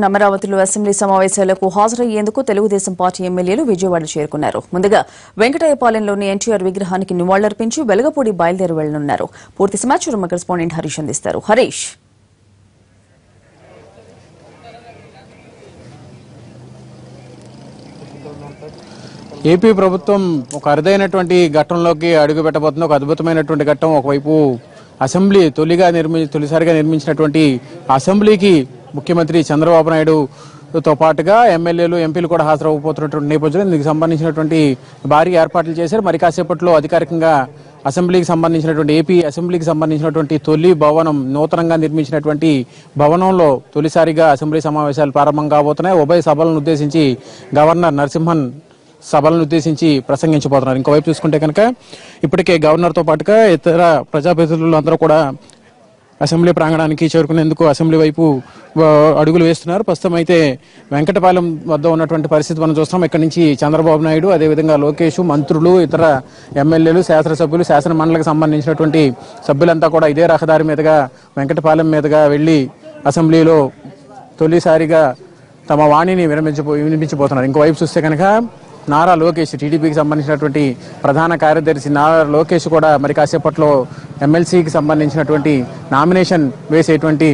అమరావతిలో అసెంబ్లీ సమావేశాలకు హాజరయ్యేందుకు తెలుగుదేశం పార్టీ ఎమ్మెల్యేలు విజయవాడ చేరుకున్నారు. ముందుగా వెంకటాయపాలెంలోని ఎన్టీఆర్ విగ్రహానికి నివాళులర్పించి వెలగపూడి బయలుదేరి వెళ్లనున్నారు. పూర్తి సమాచారం మా కరెస్పాండెంట్ హరీష్ అందిస్తారు. హరీష్, ఏపీ ప్రభుత్వం ఒక అరుదైనటువంటి ఘట్టంలోకి అడుగు పెట్టబోతుంది. ఒక అద్భుతమైనటువంటి ఘట్టం. ఒకవైపు అసెంబ్లీ తొలిసారిగా నిర్మించినటువంటి అసెంబ్లీకి ముఖ్యమంత్రి చంద్రబాబు నాయుడుతో పాటుగా ఎమ్మెల్యేలు, ఎంపీలు కూడా హాజరవబోతున్నటువంటి నేపథ్యంలో దీనికి సంబంధించినటువంటి భారీ ఏర్పాట్లు చేశారు. మరి కాసేపట్లో అధికారికంగా అసెంబ్లీకి సంబంధించినటువంటి ఏపీ అసెంబ్లీకి సంబంధించినటువంటి తొలి భవనం, నూతనంగా నిర్మించినటువంటి భవనంలో తొలిసారిగా అసెంబ్లీ సమావేశాలు ప్రారంభం కాబోతున్నాయి. ఉభయ సభలను ఉద్దేశించి గవర్నర్ నరసింహన్ సభలను ఉద్దేశించి ప్రసంగించబోతున్నారు. ఇంకోవైపు చూసుకుంటే కనుక ఇప్పటికే గవర్నర్తో పాటుగా ఇతర ప్రజాప్రతినిధులు అందరూ కూడా అసెంబ్లీ ప్రాంగణానికి చేరుకునేందుకు అసెంబ్లీ వైపు అడుగులు వేస్తున్నారు. ప్రస్తుతం అయితే వెంకటపాలెం వద్ద ఉన్నటువంటి పరిస్థితి మనం చూస్తున్నాం. ఇక్కడి నుంచి చంద్రబాబు నాయుడు, అదేవిధంగా లోకేష్, మంత్రులు, ఇతర ఎమ్మెల్యేలు, శాసనసభ్యులు, శాసన మండలికి సంబంధించినటువంటి సభ్యులంతా కూడా ఇదే రహదారి మీదుగా వెంకటపాలెం మీదుగా వెళ్లి అసెంబ్లీలో తొలిసారిగా తమ వాణిని వినిపించబోతున్నారు. ఇంకోవైపు చూస్తే కనుక నారా లోకేష్, టీడీపీకి సంబంధించినటువంటి ప్రధాన కార్యదర్శి నారా లోకేష్ కూడా మరి కాసేపట్లో ఎమ్మెల్సీకి సంబంధించినటువంటి నామినేషన్ వేసేటువంటి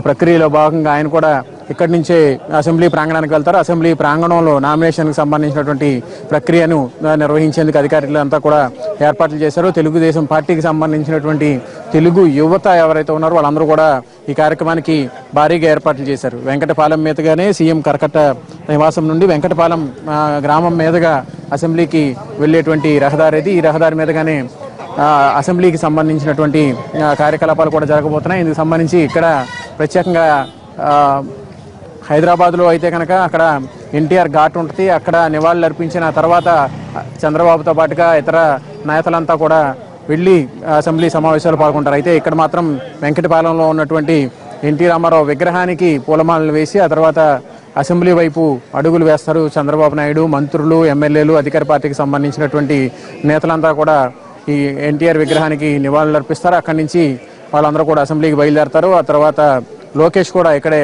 ప్రక్రియలో భాగంగా ఆయన కూడా ఇక్కడి నుంచే అసెంబ్లీ ప్రాంగణానికి వెళ్తారు. అసెంబ్లీ ప్రాంగణంలో నామినేషన్కి సంబంధించినటువంటి ప్రక్రియను నిర్వహించేందుకు అధికారులు అంతా కూడా ఏర్పాట్లు చేశారు. తెలుగుదేశం పార్టీకి సంబంధించినటువంటి తెలుగు యువత ఎవరైతే ఉన్నారో వాళ్ళందరూ కూడా ఈ కార్యక్రమానికి భారీగా ఏర్పాట్లు చేశారు. వెంకటపాలెం మీదుగానే సీఎం కరకట్ట నివాసం నుండి వెంకటపాలెం గ్రామం మీదుగా అసెంబ్లీకి వెళ్ళేటువంటి రహదారి ఇది. ఈ రహదారి మీదుగానే అసెంబ్లీకి సంబంధించినటువంటి కార్యకలాపాలు కూడా జరగబోతున్నాయి. ఇందుకు సంబంధించి ఇక్కడ ప్రత్యేకంగా హైదరాబాద్లో అయితే కనుక అక్కడ ఎన్టీఆర్ ఘాట్ ఉంటుంది. అక్కడ నివాళులు అర్పించిన తర్వాత చంద్రబాబుతో పాటుగా ఇతర నేతలంతా కూడా వెళ్ళి అసెంబ్లీ సమావేశాలు పాల్గొంటారు. అయితే ఇక్కడ మాత్రం వెంకటపాలెంలో ఉన్నటువంటి ఎన్టీ రామారావు విగ్రహానికి పూలమాలలు వేసి ఆ తర్వాత అసెంబ్లీ వైపు అడుగులు వేస్తారు చంద్రబాబు నాయుడు. మంత్రులు, ఎమ్మెల్యేలు, అధికార పార్టీకి సంబంధించినటువంటి నేతలంతా కూడా ఈ ఎన్టీఆర్ విగ్రహానికి నివాళులు అర్పిస్తారు. అక్కడి నుంచి వాళ్ళందరూ కూడా అసెంబ్లీకి బయలుదేరతారు. ఆ తర్వాత లోకేష్ కూడా ఇక్కడే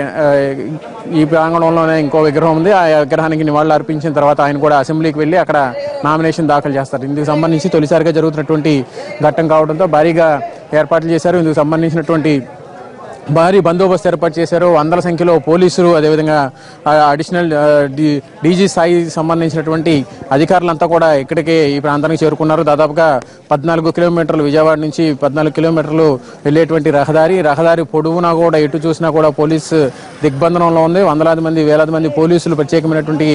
ఈ ప్రాంగణంలోనే ఇంకో విగ్రహం ఉంది. ఆ విగ్రహానికి నివాళులు అర్పించిన తర్వాత ఆయన కూడా అసెంబ్లీకి వెళ్ళి అక్కడ నామినేషన్ దాఖలు చేస్తారు. ఇందుకు సంబంధించి తొలిసారిగా జరుగుతున్నటువంటి ఘట్టం కావడంతో భారీగా ఏర్పాట్లు చేశారు. ఇందుకు సంబంధించినటువంటి భారీ బందోబస్తు ఏర్పాటు చేశారు. వందల సంఖ్యలో పోలీసులు, అదేవిధంగా అడిషనల్ డీజీ స్థాయికి సంబంధించినటువంటి అధికారులంతా కూడా ఇక్కడికి ఈ ప్రాంతానికి చేరుకున్నారు. దాదాపుగా 14 కిలోమీటర్లు, విజయవాడ నుంచి 14 కిలోమీటర్లు వెళ్ళేటువంటి రహదారి పొడవునా కూడా ఎటు చూసినా కూడా పోలీసు దిగ్బంధనంలో ఉంది. వందలాది మంది, వేలాది మంది పోలీసులు ప్రత్యేకమైనటువంటి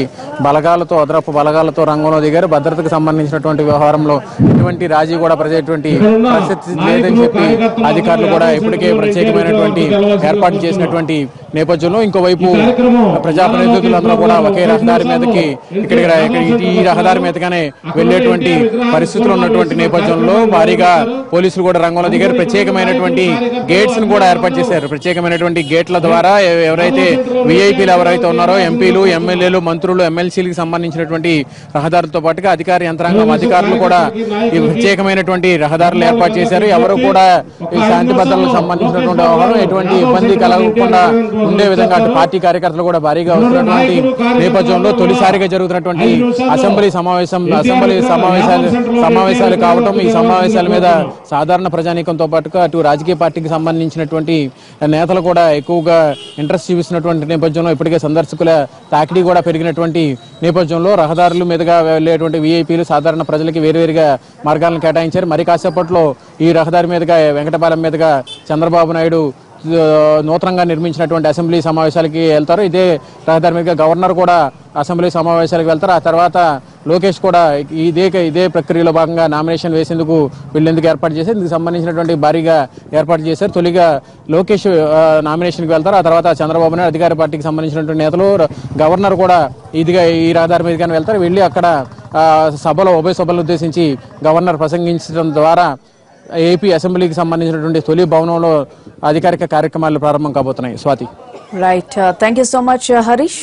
బలగాలతో, అదనపు బలగాలతో రంగంలో దిగారు. భద్రతకు సంబంధించినటువంటి వ్యవహారంలో ఎటువంటి రాజీ కూడా ప్రజెటువంటి పరిస్థితి లేదని చెప్పి అధికారులు కూడా ఇప్పటికే ప్రత్యేకమైనటువంటి ఏర్పాటు చేసినటువంటి నేపథ్యంలో ఇంకోవైపు ప్రజాప్రతినిధులందరూ కూడా ఒకే రహదారి మీదకి ఈ రహదారి మీదగానే వెళ్లేటువంటి పరిస్థితులు ఉన్నటువంటి నేపథ్యంలో భారీగా పోలీసులు కూడా రంగంలో దిగారు. ప్రత్యేకమైనటువంటి గేట్స్ ను కూడా ఏర్పాటు చేశారు. ప్రత్యేకమైనటువంటి గేట్ల ద్వారా ఎవరైతే విఐపీలు ఎవరైతే ఉన్నారో, ఎంపీలు, ఎమ్మెల్యేలు, మంత్రులు, ఎమ్మెల్సీలకు సంబంధించినటువంటి రహదారులతో పాటుగా అధికార యంత్రాంగం, అధికారులు కూడా ఈ ప్రత్యేకమైనటువంటి రహదారులు ఏర్పాటు చేశారు. ఎవరు కూడా ఈ శాంతి భద్రతలకు సంబంధించినటువంటి వ్యవహారం ఎటువంటి ఇబ్బంది కలగకుండా ఉండే విధంగా అటు పార్టీ కార్యకర్తలు కూడా భారీగా వస్తున్నటువంటి నేపథ్యంలో తొలిసారిగా జరుగుతున్నటువంటి అసెంబ్లీ సమావేశాలు కావటం, ఈ సమావేశాల మీద సాధారణ ప్రజానీకంతో పాటుగా అటు రాజకీయ పార్టీకి సంబంధించినటువంటి నేతలు కూడా ఎక్కువగా ఇంట్రెస్ట్ చూపిస్తున్నటువంటి నేపథ్యంలో ఇప్పటికే సందర్శకుల తాకిడి కూడా పెరిగినటువంటి నేపథ్యంలో రహదారుల మీదుగా వెళ్లేటువంటి వీఐపీలు, సాధారణ ప్రజలకి వేరువేరుగా మార్గాలను కేటాయించారు. మరి కాసేపట్లో ఈ రహదారి మీదుగా వెంకటపాలెం మీదుగా చంద్రబాబు నాయుడు నూతనంగా నిర్మించినటువంటి అసెంబ్లీ సమావేశాలకి వెళ్తారు. ఇదే రహదారి మీదుగా గవర్నర్ కూడా అసెంబ్లీ సమావేశాలకు వెళ్తారు. ఆ తర్వాత లోకేష్ కూడా ఇదే ప్రక్రియలో భాగంగా నామినేషన్ వేసేందుకు వీళ్ళెందుకు ఏర్పాటు చేశారు. ఇందుకు సంబంధించినటువంటి భారీగా ఏర్పాటు చేశారు. తొలిగా లోకేష్ నామినేషన్కి వెళ్తారు. ఆ తర్వాత చంద్రబాబు నాయుడు, అధికార పార్టీకి సంబంధించినటువంటి నేతలు, గవర్నర్ కూడా ఈ రహదారి మీదుగానే వెళ్తారు. వెళ్ళి అక్కడ ఉభయ సభలను ఉద్దేశించి గవర్నర్ ప్రసంగించడం ద్వారా ఏపీ అసెంబ్లీకి సంబంధించినటువంటి తొలి భవనంలో అధికారిక కార్యక్రమాలు ప్రారంభం కాబోతున్నాయి. Swathi. Right, thank you so much Harish.